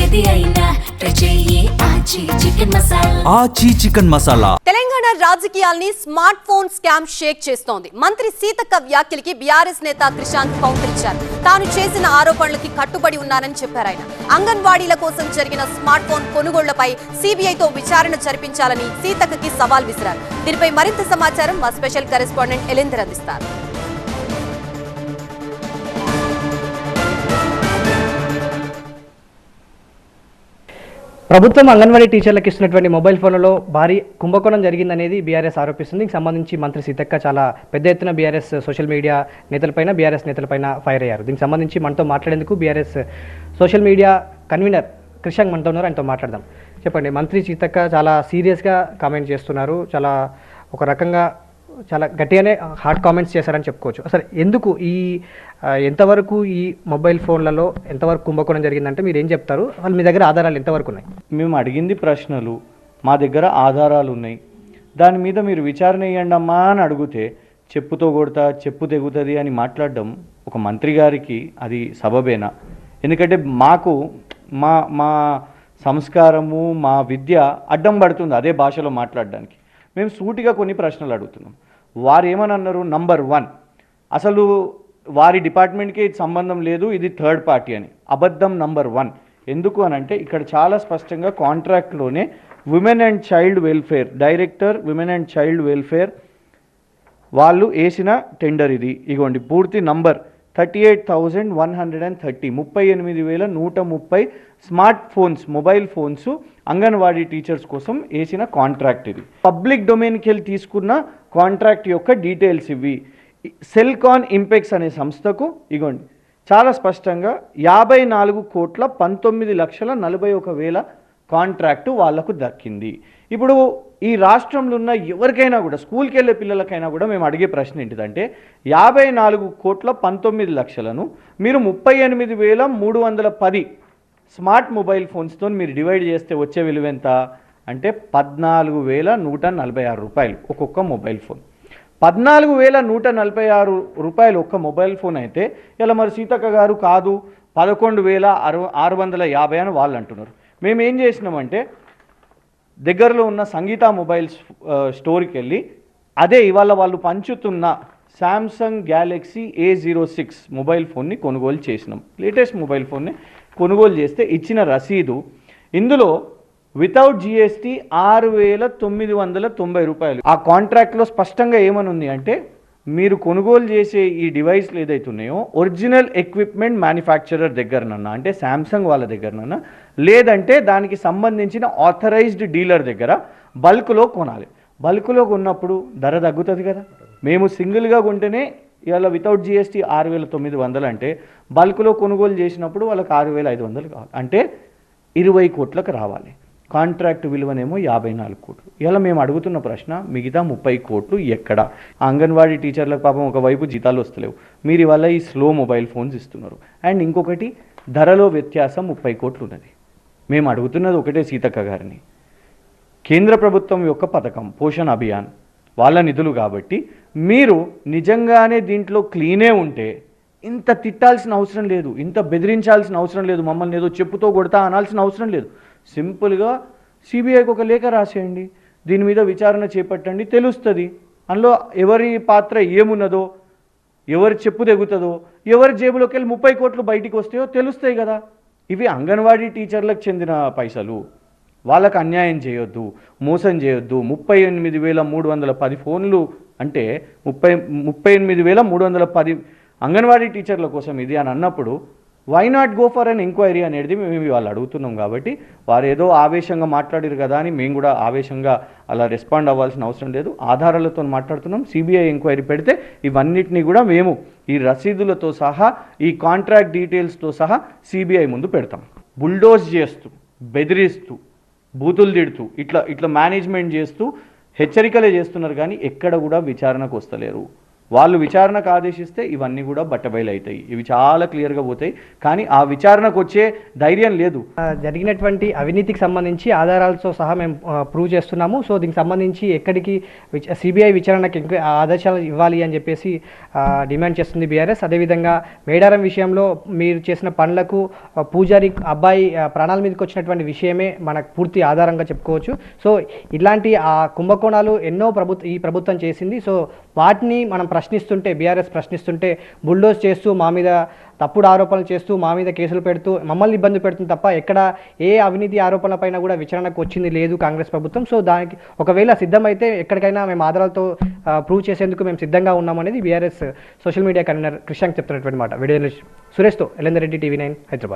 ఏది అయినా చెయ్యి ఆచి చికెన్ మసాలా. ఆచి చికెన్ మసాలా. తెలంగాణ రాజకీయాల్ని స్మార్ట్ ఫోన్ స్కామ్ షేక్ చేస్తోంది. మంత్రి సీతక్క వ్యాఖ్యలకి బీఆర్ఎస్ నేత క్రిషాంక్ కౌంటర్ ఇచ్చారు. తాను చేసిన ఆరోపణలకి కట్టుబడి ఉన్నానని చెప్పారు ఆయన. అంగన్వాడీల కోసం జరిగిన స్మార్ట్ ఫోన్ కొనుగోళ్లపై సిబిఐతో విచారణ జరిపించాలని సీతక్కకి సవాల్ విసిరారు. దీనిపై మరింత సమాచారం మా స్పెషల్ కరెస్పాండెంట్ ఎలిందర్ అందిస్తారు. ప్రభుత్వం అంగన్వాడీ టీచర్లకు ఇస్తున్నటువంటి మొబైల్ ఫోన్లలో భారీ కుంభకోణం జరిగిందనేది బీఆర్ఎస్ ఆరోపిస్తుంది. దీనికి సంబంధించి మంత్రి సీతక్క చాలా పెద్ద ఎత్తున బీఆర్ఎస్ సోషల్ మీడియా నేతలపైన బీఆర్ఎస్ నేతలపైన ఫైర్ అయ్యారు. దీనికి సంబంధించి మనతో మాట్లాడేందుకు BRS social media convener Krishank మనతో ఉన్నారు. ఆయనతో మాట్లాడదాం. చెప్పండి, మంత్రి సీతక్క చాలా సీరియస్గా కామెంట్ చేస్తున్నారు. చాలా ఒక రకంగా చాలా గట్టిగానే హార్డ్ కామెంట్స్ చేశారని చెప్పుకోవచ్చు. అసలు ఎందుకు ఎంతవరకు ఈ మొబైల్ ఫోన్లలో ఎంతవరకు కుంభకోణం జరిగిందంటే మీరు ఏం చెప్తారు? వాళ్ళు మీ దగ్గర ఆధారాలు ఎంతవరకు ఉన్నాయి? మేము అడిగింది ప్రశ్నలు, మా దగ్గర ఆధారాలు ఉన్నాయి, దాని మీద మీరు విచారణ చేయండి అమ్మా అని అడిగితే చెప్పుతో కొడతా చెప్పు తెగుతుంది అని మాట్లాడడం ఒక మంత్రి గారికి అది సబబేనా? ఎందుకంటే మాకు మా మా సంస్కారము మా విద్య అడ్డం పడుతుంది అదే భాషలో మాట్లాడడానికి. మేము సూటిగా కొన్ని ప్రశ్నలు అడుగుతున్నాం. వారు ఏమని అన్నారు? నంబర్ 1, అసలు వారి డిపార్ట్మెంట్కి ఇది సంబంధం లేదు, ఇది థర్డ్ పార్టీ అని. అబద్ధం నంబర్ 1. ఎందుకు అని అంటే ఇక్కడ చాలా స్పష్టంగా కాంట్రాక్ట్లోనే women and child welfare director, women and child welfare వాళ్ళు వేసిన టెండర్ ఇది. ఇగోండి పూర్తి number 38,130 38,130 smart phones mobile phones anganwadi teachers కోసం వేసిన కాంట్రాక్ట్ ఇది. పబ్లిక్ డొమైన్కి వెళ్ళి తీసుకున్న కాంట్రాక్ట్ యొక్క డీటెయిల్స్ ఇవి. సెల్కాన్ ఇంపెక్స్ అనే సంస్థకు ఇగోండి చాలా స్పష్టంగా 54,19,41,000 కాంట్రాక్టు వాళ్లకు దక్కింది. ఇప్పుడు ఈ రాష్ట్రంలో ఉన్న ఎవరికైనా కూడా స్కూల్కి వెళ్ళే పిల్లలకైనా కూడా మేము అడిగే ప్రశ్న ఏంటిదంటే 54,19,00,000ను మీరు 38,310 స్మార్ట్ మొబైల్ ఫోన్స్తో మీరు డివైడ్ చేస్తే వచ్చే విలువ ఎంత అంటే 14,146 రూపాయలు ఒక్కొక్క మొబైల్ ఫోన్. 14,146 రూపాయలు ఒక్క మొబైల్ ఫోన్ అయితే ఇలా మరి సీతక్క గారు కాదు 11,650 అని వాళ్ళు అంటున్నారు. మేము ఏం చేసినామంటే దగ్గరలో ఉన్న సంగీత మొబైల్స్ స్టోర్కి వెళ్ళి అదే ఇవాళ వాళ్ళు పంచుతున్న శాంసంగ్ గ్యాలక్సీ A06 మొబైల్ ఫోన్ని కొనుగోలు చేసినాం. లేటెస్ట్ మొబైల్ ఫోన్ని కొనుగోలు చేస్తే ఇచ్చిన రసీదు ఇందులో వితౌట్ జిఎస్టీ 6,990 రూపాయలు. ఆ కాంట్రాక్ట్లో స్పష్టంగా ఏమని ఉంది అంటే మీరు కొనుగోలు చేసే ఈ డివైస్లు ఏదైతే ఉన్నాయో ఒరిజినల్ ఎక్విప్మెంట్ మ్యానుఫ్యాక్చరర్ దగ్గరనన్నా అంటే శాంసంగ్ వాళ్ళ దగ్గరనన్నా లేదంటే దానికి సంబంధించిన ఆథరైజ్డ్ డీలర్ దగ్గర బల్క్లో కొనాలి. బల్క్లో కొన్నప్పుడు ధర తగ్గుతుంది కదా. మేము సింగిల్గా కొంటేనే ఇవాళ వితౌట్ జిఎస్టీ 6,900 అంటే బల్క్లో కొనుగోలు చేసినప్పుడు వాళ్ళకి 6,500 కావాలి అంటే 20 కోట్లకు రావాలి. కాంట్రాక్ట్ విలువనేమో 54 కోట్లు. ఇలా మేము అడుగుతున్న ప్రశ్న మిగతా 30 కోట్లు ఎక్కడ? అంగన్వాడీ టీచర్లకు పాపం ఒకవైపు జీతాలు వస్తలేవు, మీరు ఇవాళ ఈ స్లో మొబైల్ ఫోన్స్ ఇస్తున్నారు. అండ్ ఇంకొకటి ధరలో వ్యత్యాసం 30 కోట్లు ఉన్నది. మేము అడుగుతున్నది ఒకటే సీతక్క గారిని, కేంద్ర ప్రభుత్వం యొక్క పథకం పోషణ్ అభియాన్ వాళ్ళ నిధులు కాబట్టి మీరు నిజంగానే దీంట్లో క్లీనే ఉంటే ఇంత తిట్టాల్సిన అవసరం లేదు, ఇంత బెదిరించాల్సిన అవసరం లేదు, మమ్మల్ని ఏదో చెప్పుతో కొడతా అనాల్సిన అవసరం లేదు. సింపుల్గా సిబిఐకి ఒక లేఖ రాసేయండి, దీని మీద విచారణ చేపట్టండి, తెలుస్తుంది అందులో ఎవరి పాత్ర ఏమున్నదో, ఎవరి చెప్పు తెగుతుందో, ఎవరి జేబులోకి వెళ్ళి 30 కోట్లు బయటికి వస్తాయో తెలుస్తాయి కదా. ఇవి అంగన్వాడీ టీచర్లకు చెందిన పైసలు, వాళ్ళకు అన్యాయం చేయొద్దు, మోసం చేయొద్దు. 38,310 ఫోన్లు అంటే 38,310 అంగన్వాడీ టీచర్ల కోసం ఇది అని అన్నప్పుడు why not go for an enquiry అనేది మేము వాళ్ళు అడుగుతున్నాం. కాబట్టి వారు ఏదో ఆవేశంగా మాట్లాడారు కదా అని మేము కూడా ఆవేశంగా అలా రెస్పాండ్ అవ్వాల్సిన అవసరం లేదు. ఆధారాలతో మాట్లాడుతున్నాం. సిబిఐ ఎంక్వైరీ పెడితే ఇవన్నిటినీ కూడా మేము ఈ రసీదులతో సహా ఈ కాంట్రాక్ట్ డీటెయిల్స్తో సహా సిబిఐ ముందు పెడతాం. బుల్డోజ్ చేస్తూ బెదిరిస్తూ బూతులు తిడుతూ ఇట్లా మేనేజ్మెంట్ చేస్తూ హెచ్చరికలే చేస్తున్నారు కానీ ఎక్కడ కూడా విచారణకు వస్తలేరు. వాళ్ళు విచారణకు ఆదేశిస్తే ఇవన్నీ కూడా బట్టబయలు అవుతాయి. ఇవి చాలా క్లియర్గా పోతాయి. కానీ ఆ విచారణకు వచ్చే ధైర్యం లేదు. జరిగినటువంటి అవినీతికి సంబంధించి ఆధారాలతో సహా మేము ప్రూవ్ చేస్తున్నాము. సో దీనికి సంబంధించి ఎక్కడికి సిబిఐ విచారణకు ఆదేశాలు ఇవ్వాలి అని చెప్పేసి డిమాండ్ చేస్తుంది బీఆర్ఎస్. అదేవిధంగా మేడారం విషయంలో మీరు చేసిన పనులకు పూజారి అబ్బాయి ప్రాణాల మీదకి వచ్చినటువంటి విషయమే మనకు పూర్తి ఆధారంగా చెప్పుకోవచ్చు. సో ఇలాంటి కుంభకోణాలు ఎన్నో ఈ ప్రభుత్వం చేసింది. సో వాటిని మనం ప్రశ్నిస్తుంటే, బీఆర్ఎస్ ప్రశ్నిస్తుంటే బుల్డోజ్ చేస్తూ మా మీద తప్పుడు ఆరోపణలు చేస్తూ మా మీద కేసులు పెడుతూ మమ్మల్ని ఇబ్బంది పెడుతుంది తప్ప ఎక్కడ ఏ అవినీతి ఆరోపణలపైన కూడా విచారణకు వచ్చింది లేదు కాంగ్రెస్ ప్రభుత్వం. సో దానికి ఒకవేళ సిద్ధమైతే ఎక్కడికైనా మేము ఆధారాలతో ప్రూవ్ చేసేందుకు మేము సిద్ధంగా ఉన్నామనేది BRS social media convener Krishank చెప్తున్నటువంటి మాట. వీడియో సురేష్తో ఎల్ఎందర్ రెడ్డి, టీవీ 9 హైదరాబాద్.